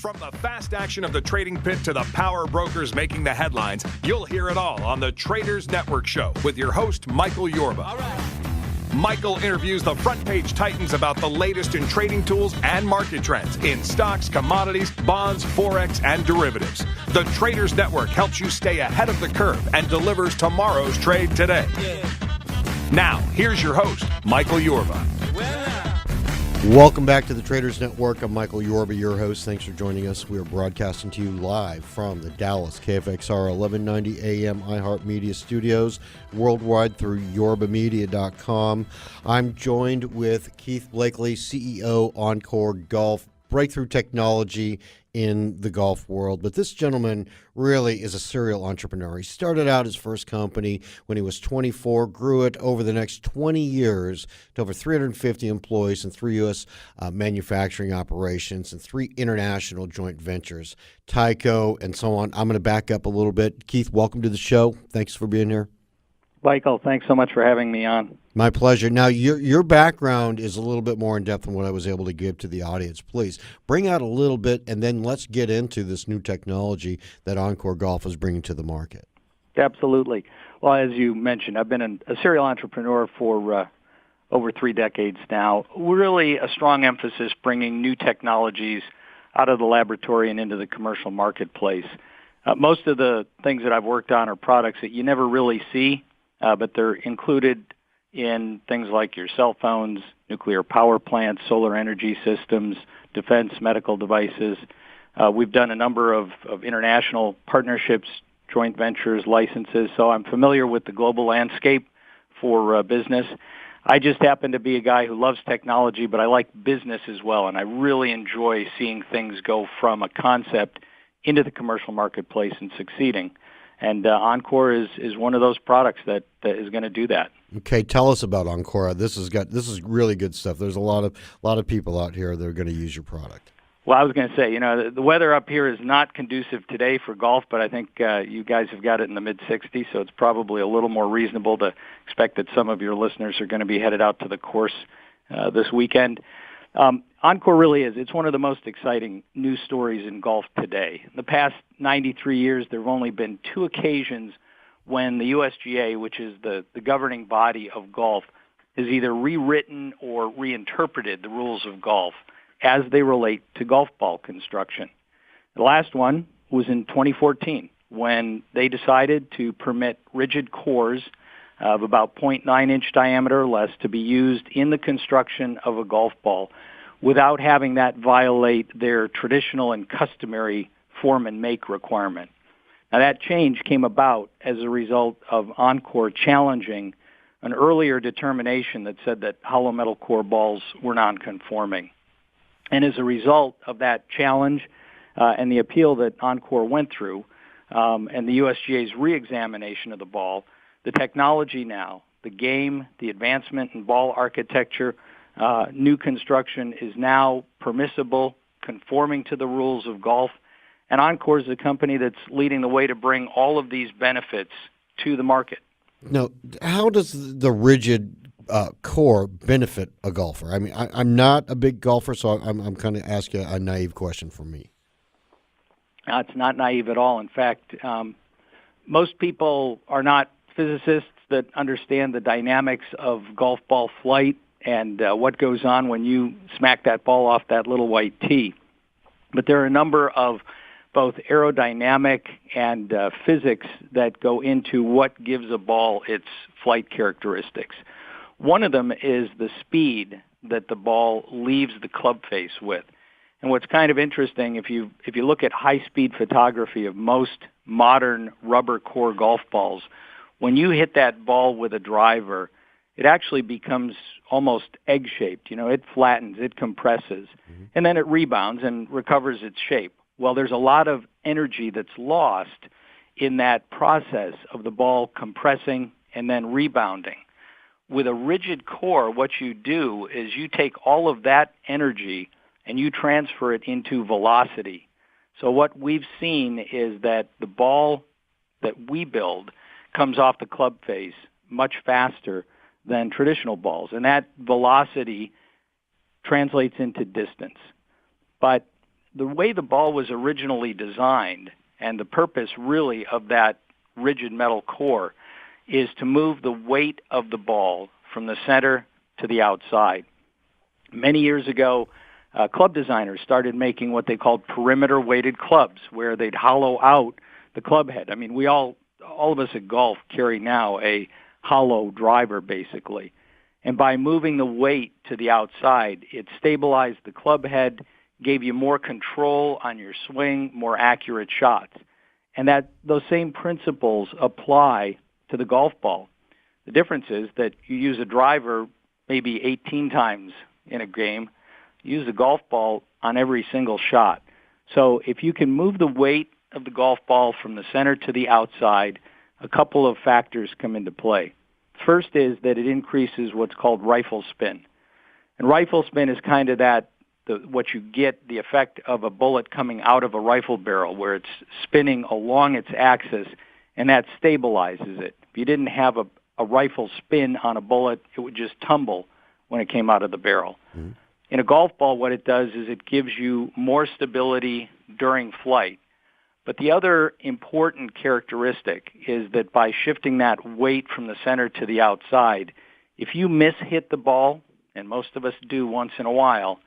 From the fast action of the trading pit to the power brokers making the headlines, you'll hear it all on the Traders Network Show with your host, Michael Yorba. All right. Michael interviews the front page titans about the latest in trading tools and market trends in stocks, commodities, bonds, forex, and derivatives. The Traders Network helps you stay ahead of the curve and delivers tomorrow's trade today. Yeah. Now, here's your host, Michael Yorba. Welcome back to the Traders Network. I'm Michael Yorba, your host. Thanks for joining us. We are broadcasting to you live from the Dallas KFXR 1190 AM iHeart Media Studios, worldwide through yorbamedia.com. I'm joined with Keith Blakely, CEO, OnCore Golf, breakthrough technology in the golf world. But this gentleman really is a serial entrepreneur. He started out his first company when he was 24, grew it over the next 20 years to over 350 employees and 3 U.S. Manufacturing operations and 3 international joint ventures, Tyco and so on. I'm going to back up a little bit. Keith, welcome to the show. Thanks for being here. Michael, thanks so much for having me on. My pleasure. Now, your background is a little bit more in-depth than what I was able to give to the audience. Please bring out a little bit, and then let's get into this new technology that OnCore Golf is bringing to the market. Absolutely. Well, as you mentioned, I've been a serial entrepreneur for over 3 decades now. Really a strong emphasis bringing new technologies out of the laboratory and into the commercial marketplace. Most of the things that I've worked on are products that you never really see, but they're included in things like your cell phones, nuclear power plants, solar energy systems, defense, medical devices. We've done a number of international partnerships, joint ventures, licenses, so I'm familiar with the global landscape for business. I just happen to be a guy who loves technology, but I like business as well, and I really enjoy seeing things go from a concept into the commercial marketplace and succeeding. And OnCore is one of those products that is going to do that. Okay, tell us about OnCore. This is really good stuff. There's a lot of people out here that are going to use your product. Well, I was going to say, the weather up here is not conducive today for golf, but I think you guys have got it in the mid-60s, so it's probably a little more reasonable to expect that some of your listeners are going to be headed out to the course this weekend. OnCore really is. It's one of the most exciting news stories in golf today. In the past 93 years, there have only been 2 occasions when the USGA, which is the governing body of golf, has either rewritten or reinterpreted the rules of golf as they relate to golf ball construction. The last one was in 2014 when they decided to permit rigid cores of about 0.9-inch diameter or less to be used in the construction of a golf ball without having that violate their traditional and customary form and make requirement. Now, that change came about as a result of OnCore challenging an earlier determination that said that hollow metal core balls were non-conforming. And as a result of that challenge and the appeal that OnCore went through and the USGA's reexamination of the ball, the technology now, the game, the advancement in ball architecture, new construction is now permissible, conforming to the rules of golf. And OnCore is a company that's leading the way to bring all of these benefits to the market. Now, how does the rigid core benefit a golfer? I mean, I'm not a big golfer, so I'm kind of asking a naive question for me. It's not naive at all. In fact, most people are not physicists that understand the dynamics of golf ball flight and what goes on when you smack that ball off that little white tee. But there are a number of both aerodynamic and physics that go into what gives a ball its flight characteristics. One of them is the speed that the ball leaves the club face with. And what's kind of interesting, if you look at high-speed photography of most modern rubber core golf balls, when you hit that ball with a driver, it actually becomes almost egg-shaped. It flattens, it compresses, and then it rebounds and recovers its shape. Well, there's a lot of energy that's lost in that process of the ball compressing and then rebounding. With a rigid core, what you do is you take all of that energy and you transfer it into velocity. So what we've seen is that the ball that we build comes off the club face much faster than traditional balls, and that velocity translates into distance. But the way the ball was originally designed and the purpose really of that rigid metal core is to move the weight of the ball from the center to the outside. Many years ago, club designers started making what they called perimeter-weighted clubs, where they'd hollow out the club head. I mean, all of us at golf carry now a hollow driver, basically. And by moving the weight to the outside, it stabilized the club head, gave you more control on your swing, more accurate shots. And those same principles apply to the golf ball. The difference is that you use a driver maybe 18 times in a game. You use a golf ball on every single shot. So if you can move the weight of the golf ball from the center to the outside, a couple of factors come into play. First is that it increases what's called rifle spin. And rifle spin is kind of what you get, the effect of a bullet coming out of a rifle barrel, where it's spinning along its axis, and that stabilizes it. If you didn't have a rifle spin on a bullet, it would just tumble when it came out of the barrel. Mm-hmm. In a golf ball, what it does is it gives you more stability during flight. But the other important characteristic is that by shifting that weight from the center to the outside, if you mishit the ball, and most of us do once in a while,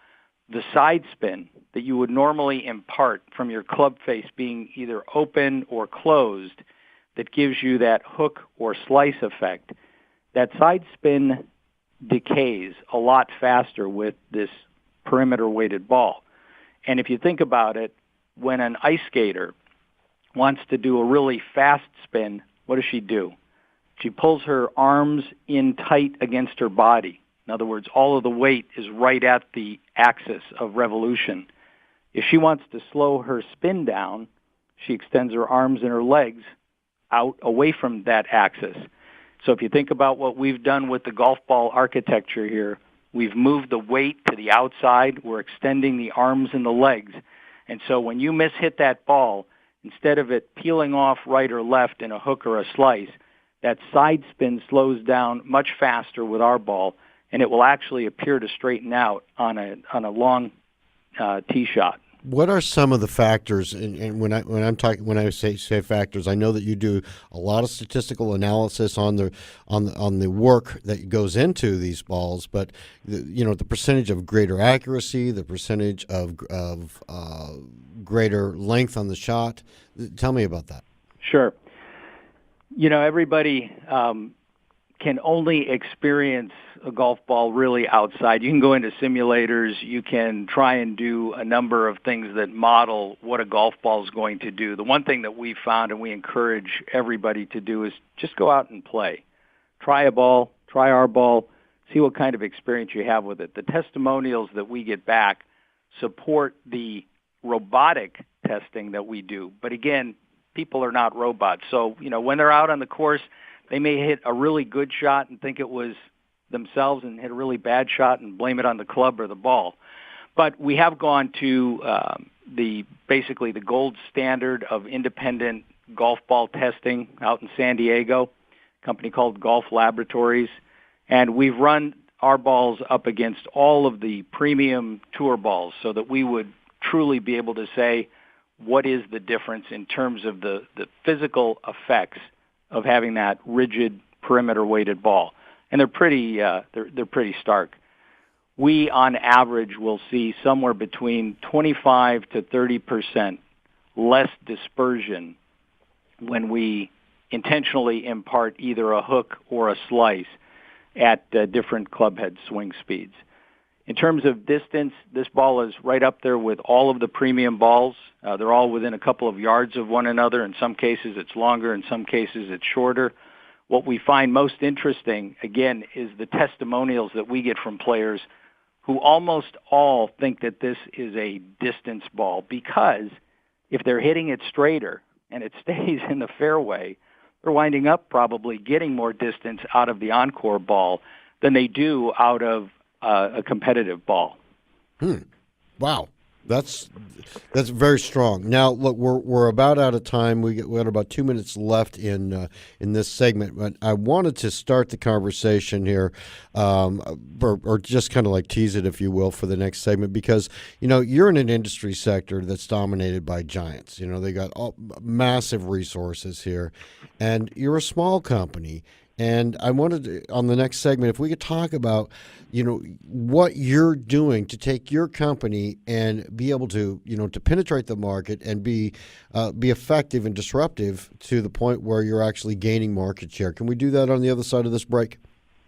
the side spin that you would normally impart from your club face being either open or closed that gives you that hook or slice effect, that side spin decays a lot faster with this perimeter-weighted ball. And if you think about it, when an ice skater wants to do a really fast spin, what does she do? She pulls her arms in tight against her body. In other words, all of the weight is right at the axis of revolution. If she wants to slow her spin down, she extends her arms and her legs out away from that axis. So if you think about what we've done with the golf ball architecture here, we've moved the weight to the outside. We're extending the arms and the legs. And so when you mishit that ball, instead of it peeling off right or left in a hook or a slice, that side spin slows down much faster with our ball, and it will actually appear to straighten out on a long tee shot. What are some of the factors? And when I say factors, I know that you do a lot of statistical analysis on the work that goes into these balls. But the percentage of greater accuracy, the percentage of greater length on the shot. Tell me about that. Sure. Everybody can only experience a golf ball really outside. You can go into simulators. You can try and do a number of things that model what a golf ball is going to do. The one thing that we found and we encourage everybody to do is just go out and play. Try a ball, try our ball, see what kind of experience you have with it. The testimonials that we get back support the robotic testing that we do. But again, people are not robots. So, when they're out on the course, they may hit a really good shot and think it was themselves and hit a really bad shot and blame it on the club or the ball. But we have gone to basically the gold standard of independent golf ball testing out in San Diego, a company called Golf Laboratories. And we've run our balls up against all of the premium tour balls so that we would truly be able to say what is the difference in terms of the physical effects of having that rigid perimeter-weighted ball. And they're pretty stark. We, on average, will see somewhere between 25 to 30% less dispersion when we intentionally impart either a hook or a slice at different club head swing speeds. In terms of distance, this ball is right up there with all of the premium balls. They're all within a couple of yards of one another. In some cases, it's longer. In some cases, it's shorter. What we find most interesting, again, is the testimonials that we get from players who almost all think that this is a distance ball because if they're hitting it straighter and it stays in the fairway, they're winding up probably getting more distance out of the OnCore ball than they do out of a competitive ball. Wow. That's very strong. Now, look, we're about out of time. We got about 2 minutes left in this segment, but I wanted to start the conversation here, or just kind of like tease it, if you will, for the next segment, because you're in an industry sector that's dominated by giants. They got massive resources here, and you're a small company. And I wanted to, on the next segment, if we could talk about, what you're doing to take your company and be able to, to penetrate the market and be effective and disruptive to the point where you're actually gaining market share. Can we do that on the other side of this break?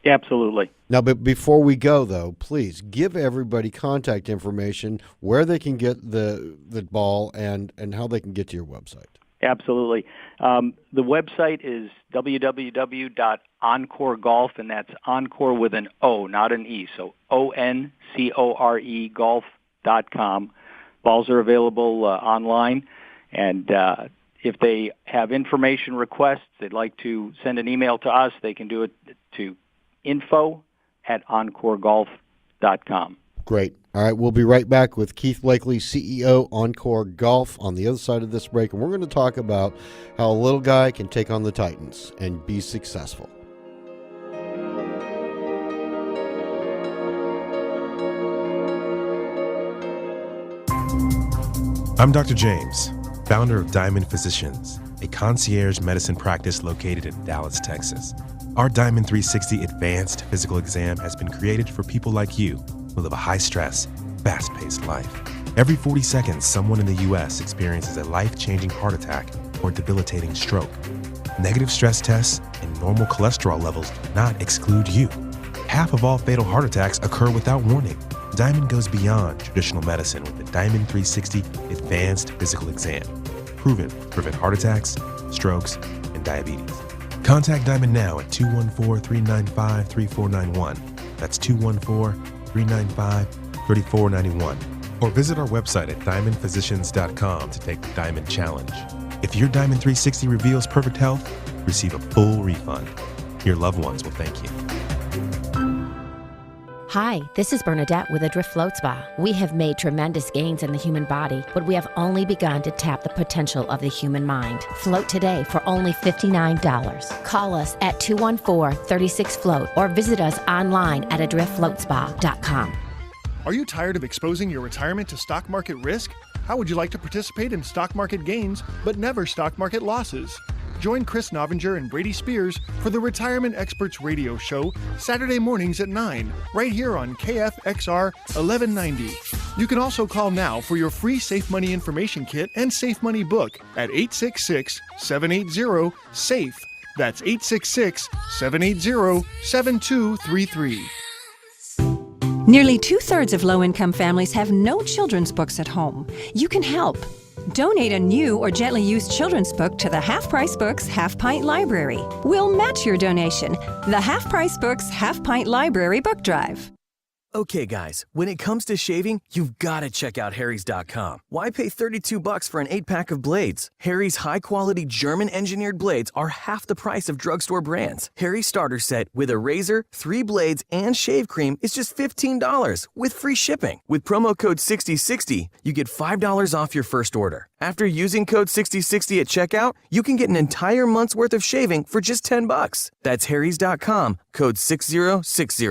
Absolutely. Now, but before we go, though, please give everybody contact information, where they can get the ball, and how they can get to your website. Absolutely. The website is www.OnCore and that's OnCore with an O, not an E. So ONCORE golf.com. Balls are available online, and if they have information requests, they'd like to send an email to us, they can do it to info@OnCoreGolf.com. Great. All right, we'll be right back with Keith Blakely, CEO, OnCore Golf, on the other side of this break, and we're going to talk about how a little guy can take on the Titans and be successful. I'm Dr. James, founder of Diamond Physicians, a concierge medicine practice located in Dallas, Texas. Our Diamond 360 Advanced Physical Exam has been created for people like you who live a high-stress, fast-paced life. Every 40 seconds, someone in the U.S. experiences a life-changing heart attack or debilitating stroke. Negative stress tests and normal cholesterol levels do not exclude you. Half of all fatal heart attacks occur without warning. Diamond goes beyond traditional medicine with the Diamond 360 Advanced Physical Exam, proven to prevent heart attacks, strokes, and diabetes. Contact Diamond now at 214-395-3491. That's 214-395-3491. Or visit our website at diamondphysicians.com to take the Diamond Challenge. If your Diamond 360 reveals perfect health, receive a full refund. Your loved ones will thank you. Hi, this is Bernadette with Adrift Float Spa. We have made tremendous gains in the human body, but we have only begun to tap the potential of the human mind. Float today for only $59. Call us at 214-36-FLOAT or visit us online at adriftfloatspa.com. Are you tired of exposing your retirement to stock market risk? How would you like to participate in stock market gains, but never stock market losses? Join Chris Novinger and Brady Spears for the Retirement Experts Radio Show, Saturday mornings at 9, right here on KFXR 1190. You can also call now for your free Safe Money Information Kit and Safe Money book at 866-780-SAFE. That's 866-780-7233. Nearly 2/3 of low-income families have no children's books at home. You can help. Donate a new or gently used children's book to the Half Price Books Half Pint Library. We'll match your donation. The Half Price Books Half Pint Library Book Drive. Okay, guys, when it comes to shaving, you've got to check out Harry's.com. Why pay $32 for an 8-pack of blades? Harry's high-quality German-engineered blades are half the price of drugstore brands. Harry's starter set with a razor, 3 blades, and shave cream is just $15 with free shipping. With promo code 6060, you get $5 off your first order. After using code 6060 at checkout, you can get an entire month's worth of shaving for just $10. That's Harry's.com, code 6060.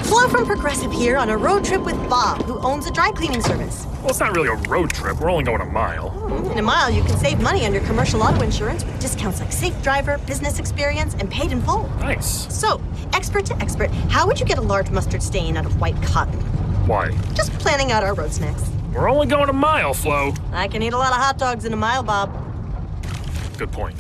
Flo from Progressive here on a road trip with Bob, who owns a dry cleaning service. Well, it's not really a road trip. We're only going a mile. In a mile, you can save money on your commercial auto insurance with discounts like Safe Driver, Business Experience, and Paid in Full. Nice. So, expert to expert, how would you get a large mustard stain out of white cotton? Why? Just planning out our road snacks. We're only going a mile, Flo. I can eat a lot of hot dogs in a mile, Bob. Good point.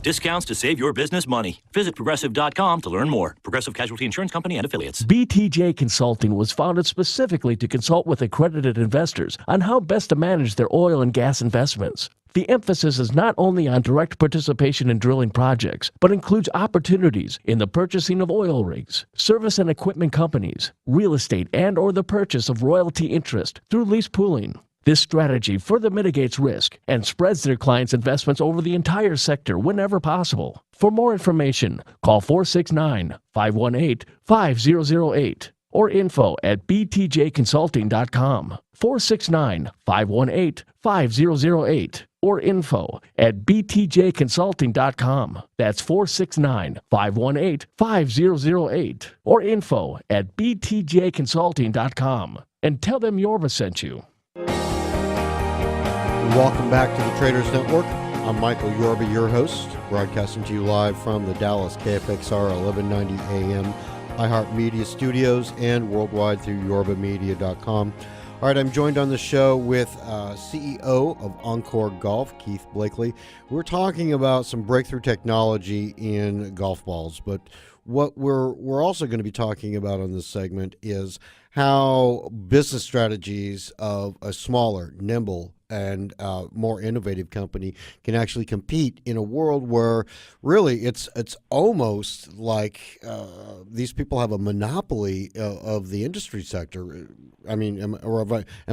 Discounts to save your business money. Visit Progressive.com to learn more. Progressive Casualty Insurance Company and Affiliates. BTJ Consulting was founded specifically to consult with accredited investors on how best to manage their oil and gas investments. The emphasis is not only on direct participation in drilling projects, but includes opportunities in the purchasing of oil rigs, service and equipment companies, real estate and/or the purchase of royalty interest through lease pooling. This strategy further mitigates risk and spreads their clients' investments over the entire sector whenever possible. For more information, call 469-518-5008. or info@btjconsulting.com, 469-518-5008, or info@btjconsulting.com. That's 469-518-5008, or info@btjconsulting.com. And tell them Yorba sent you. Welcome back to the Traders Network. I'm Michael Yorba, your host, broadcasting to you live from the Dallas KFXR 1190 AM iHeart Media Studios and worldwide through yorbamedia.com. All right, I'm joined on the show with CEO of OnCore Golf, Keith Blakely. We're talking about some breakthrough technology in golf balls, but what we're also going to be talking about on this segment is how business strategies of a smaller, nimble, and more innovative company can actually compete in a world where really it's almost like these people have a monopoly of the industry sector. I mean, am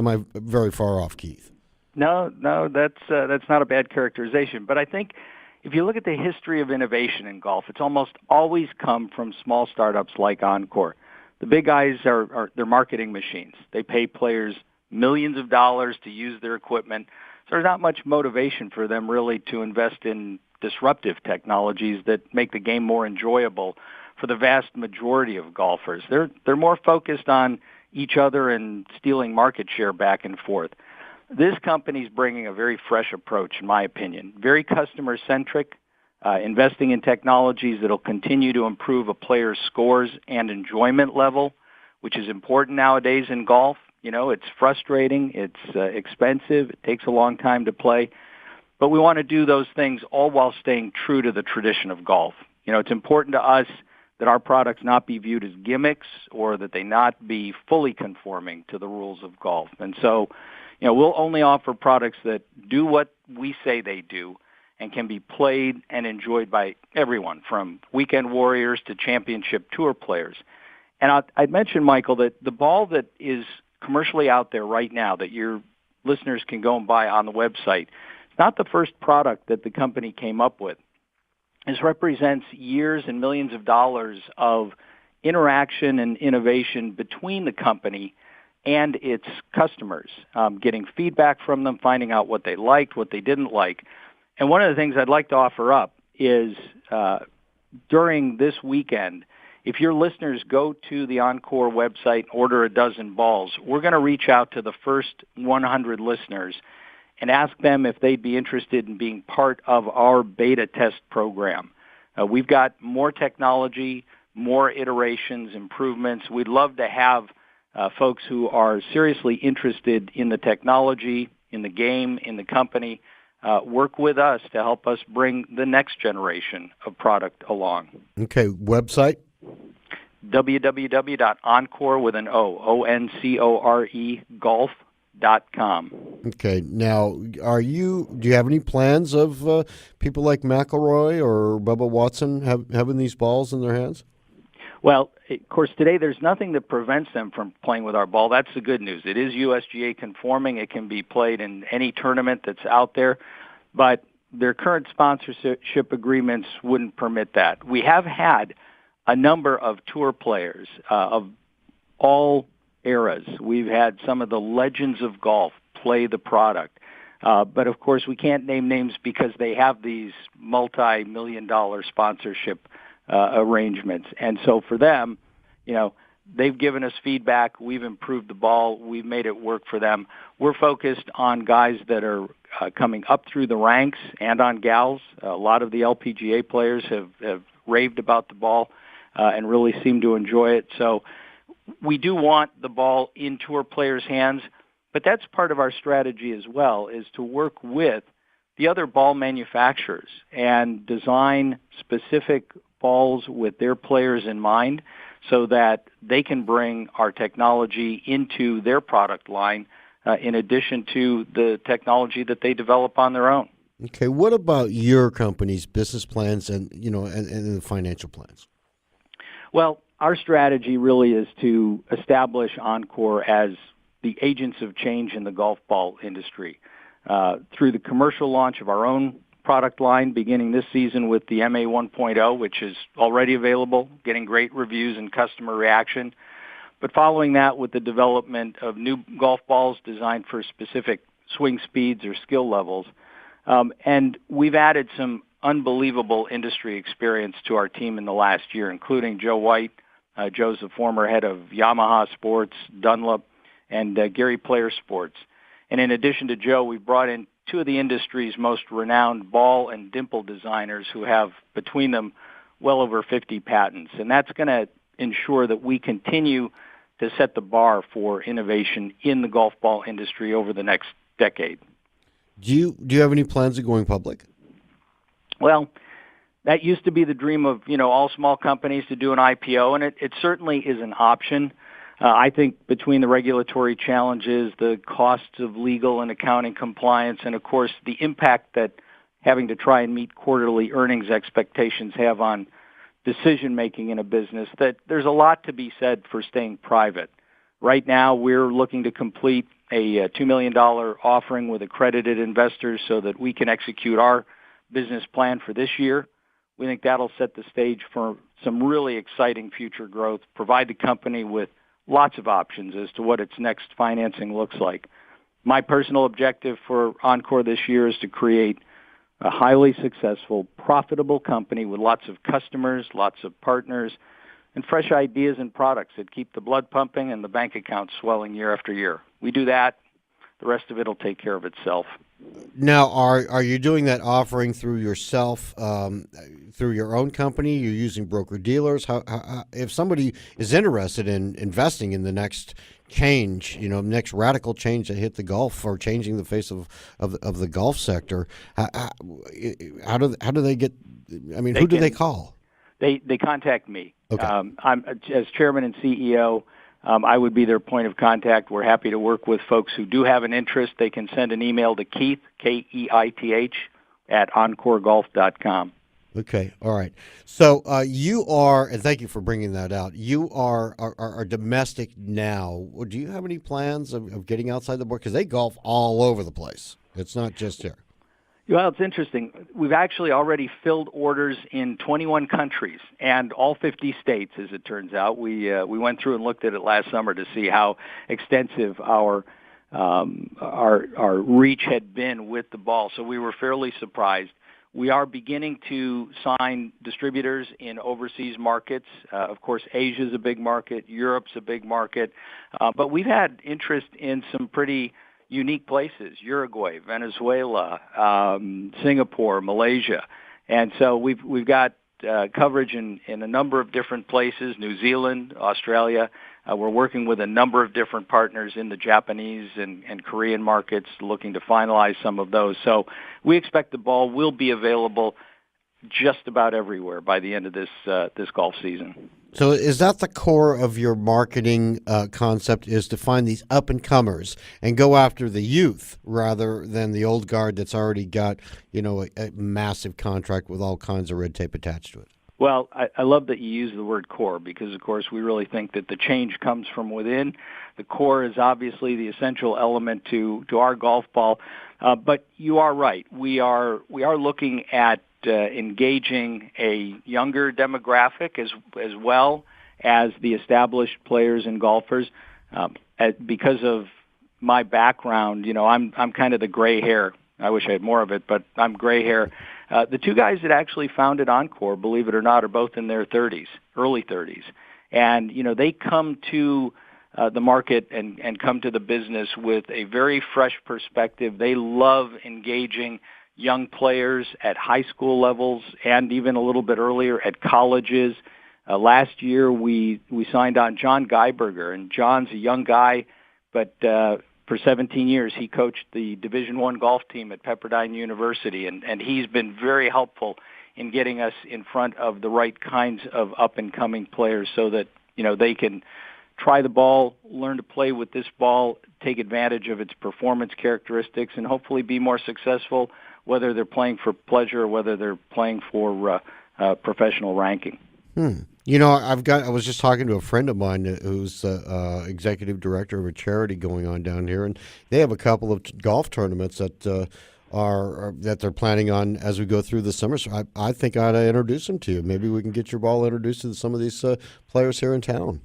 I very far off, Keith? No, that's not a bad characterization. But I think if you look at the history of innovation in golf, it's almost always come from small startups like OnCore. The big guys they're marketing machines. They pay players millions of dollars to use their equipment. So there's not much motivation for them really to invest in disruptive technologies that make the game more enjoyable for the vast majority of golfers. They're more focused on each other and stealing market share back and forth. This company's bringing a very fresh approach, in my opinion, very customer-centric, investing in technologies that'll continue to improve a player's scores and enjoyment level, which is important nowadays in golf. You know, it's frustrating, it's expensive, it takes a long time to play, but we want to do those things all while staying true to the tradition of golf. You know, it's important to us that our products not be viewed as gimmicks or that they not be fully conforming to the rules of golf. And so, you know, we'll only offer products that do what we say they do and can be played and enjoyed by everyone, from weekend warriors to championship tour players. And I'd mention, Michael, that the ball that is commercially out there right now that your listeners can go and buy on the website, it's not the first product that the company came up with. This represents years and millions of dollars of interaction and innovation between the company and its customers, getting feedback from them, finding out what they liked, what they didn't like. And one of the things I'd like to offer up is during this weekend, if your listeners go to the OnCore website and order a dozen balls, we're going to reach out to the first 100 listeners and ask them if they'd be interested in being part of our beta test program. We've got more technology, more iterations, improvements. We'd love to have folks who are seriously interested in the technology, in the game, in the company, work with us to help us bring the next generation of product along. Okay, website? www.encore with an O, O-N-C-O-R-E, golf.com. Okay, now, do you have any plans of people like McIlroy or Bubba Watson having these balls in their hands? Well, of course, today there's nothing that prevents them from playing with our ball. That's the good news. It is USGA conforming. It can be played in any tournament that's out there, but their current sponsorship agreements wouldn't permit that. We have had a number of tour players of all eras. We've had some of the legends of golf play the product. But, of course, we can't name names because they have these multi-million-dollar sponsorship arrangements. And so for them, you know, they've given us feedback. We've improved the ball. We've made it work for them. We're focused on guys that are coming up through the ranks and on gals. A lot of the LPGA players have raved about the ball and really seem to enjoy it. So we do want the ball in tour players' hands, but that's part of our strategy as well, is to work with the other ball manufacturers and design specific balls with their players in mind so that they can bring our technology into their product line in addition to the technology that they develop on their own. Okay, what about your company's business plans and the financial plans? Well, our strategy really is to establish OnCore as the agents of change in the golf ball industry through the commercial launch of our own product line beginning this season with the MA 1.0, which is already available, getting great reviews and customer reaction. But following that with the development of new golf balls designed for specific swing speeds or skill levels. And we've added some unbelievable industry experience to our team in the last year, including Joe White. Joe's the former head of Yamaha Sports, Dunlop, and Gary Player Sports. And in addition to Joe, we've brought in two of the industry's most renowned ball and dimple designers who have between them well over 50 patents. And that's going to ensure that we continue to set the bar for innovation in the golf ball industry over the next decade. Do you have any plans of going public? Well, that used to be the dream of, all small companies to do an IPO, and it certainly is an option. I think between the regulatory challenges, the costs of legal and accounting compliance, and, of course, the impact that having to try and meet quarterly earnings expectations have on decision-making in a business, that there's a lot to be said for staying private. Right now, we're looking to complete a $2 million offering with accredited investors so that we can execute our business plan for this year. We think that'll set the stage for some really exciting future growth, provide the company with lots of options as to what its next financing looks like. My personal objective for OnCore this year is to create a highly successful, profitable company with lots of customers, lots of partners, and fresh ideas and products that keep the blood pumping and the bank account swelling year after year. We do that, the rest of it will take care of itself. Now, are you doing that offering through yourself, through your own company? You're using broker-dealers? How, if somebody is interested in investing in the next change, next radical change that hit the golf or changing the face of the golf sector, how do they get? I mean, who do they call? They contact me. Okay. I'm as chairman and CEO. I would be their point of contact. We're happy to work with folks who do have an interest. They can send an email to Keith, Keith, at oncoregolf.com. Okay, all right. So you are, and thank you for bringing that out, you are domestic now. Do you have any plans of getting outside the board? Because they golf all over the place. It's not just here. Well, it's interesting. We've actually already filled orders in 21 countries and all 50 states, as it turns out. We went through and looked at it last summer to see how extensive our reach had been with the ball. So we were fairly surprised. We are beginning to sign distributors in overseas markets. Of course, Asia's a big market. Europe's a big market. But we've had interest in some pretty unique places: Uruguay, Venezuela, Singapore, Malaysia. And so we've got coverage in a number of different places: New Zealand, Australia. We're working with a number of different partners in the Japanese and Korean markets, looking to finalize some of those. So we expect the ball will be available just about everywhere by the end of this golf season. So is that the core of your marketing concept, is to find these up-and-comers and go after the youth rather than the old guard that's already got, a massive contract with all kinds of red tape attached to it? Well, I love that you use the word core because, of course, we really think that the change comes from within. The core is obviously the essential element to our golf ball. But you are right. We are looking at engaging a younger demographic as well as the established players and golfers. Because of my background, I'm kind of the gray hair. I wish I had more of it, but I'm gray hair. The two guys that actually founded OnCore, believe it or not, are both in their 30s, early 30s. And, they come to the market and come to the business with a very fresh perspective. They love engaging young players at high school levels and even a little bit earlier at colleges. Last year, we signed on John Geiberger, and John's a young guy, but for 17 years he coached the Division I golf team at Pepperdine University, and he's been very helpful in getting us in front of the right kinds of up-and-coming players so that, they can try the ball, learn to play with this ball, take advantage of its performance characteristics, and hopefully be more successful, whether they're playing for pleasure or whether they're playing for professional ranking. I was just talking to a friend of mine who's executive director of a charity going on down here, and they have a couple of golf tournaments that that they're planning on as we go through the summer. So I think I ought to introduce them to you. Maybe we can get your ball introduced to some of these players here in town.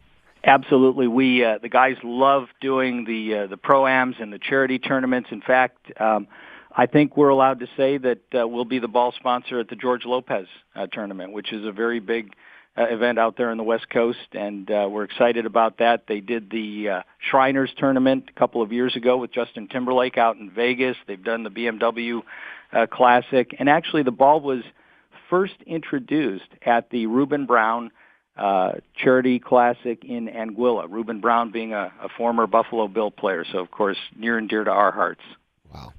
Absolutely. We the guys love doing the pro-ams and the charity tournaments. In fact, I think we're allowed to say that we'll be the ball sponsor at the George Lopez tournament, which is a very big event out there on the West Coast, and we're excited about that. They did the Shriners tournament a couple of years ago with Justin Timberlake out in Vegas. They've done the BMW Classic, and actually the ball was first introduced at the Reuben Brown Charity Classic in Anguilla. Reuben Brown being a former Buffalo Bill player, so of course near and dear to our hearts. Wow,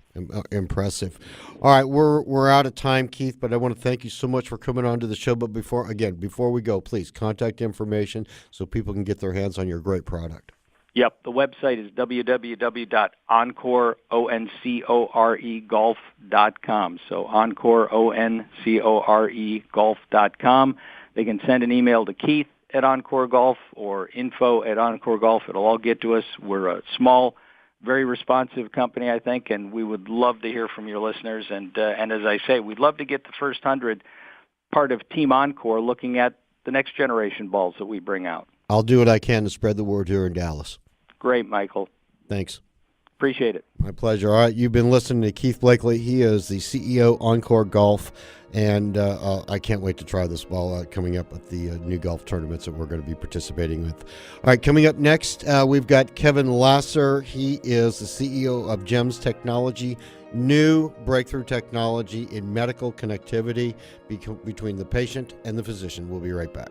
impressive. All right, we're out of time, Keith, but I want to thank you so much for coming on to the show. But before we go, please contact information so people can get their hands on your great product. Yep, the website is www.oncoregolf.com. So Encore, OnCore, They can send an email to Keith at Encore Golf or info at Encore Golf. It'll all get to us. We're a small, very responsive company, I think, and we would love to hear from your listeners. And as I say, we'd love to get the first 100 part of Team Encore looking at the next generation balls that we bring out. I'll do what I can to spread the word here in Dallas. Great, Michael. Thanks. Appreciate it. My pleasure. All right, you've been listening to Keith Blakely. He is the CEO Encore Golf, and I can't wait to try this ball coming up at the new golf tournaments that we're going to be participating with. All right, coming up next, we've got Kevin Lasser. He is the CEO of GEMS Technology, new breakthrough technology in medical connectivity between the patient and the physician. We'll be right back.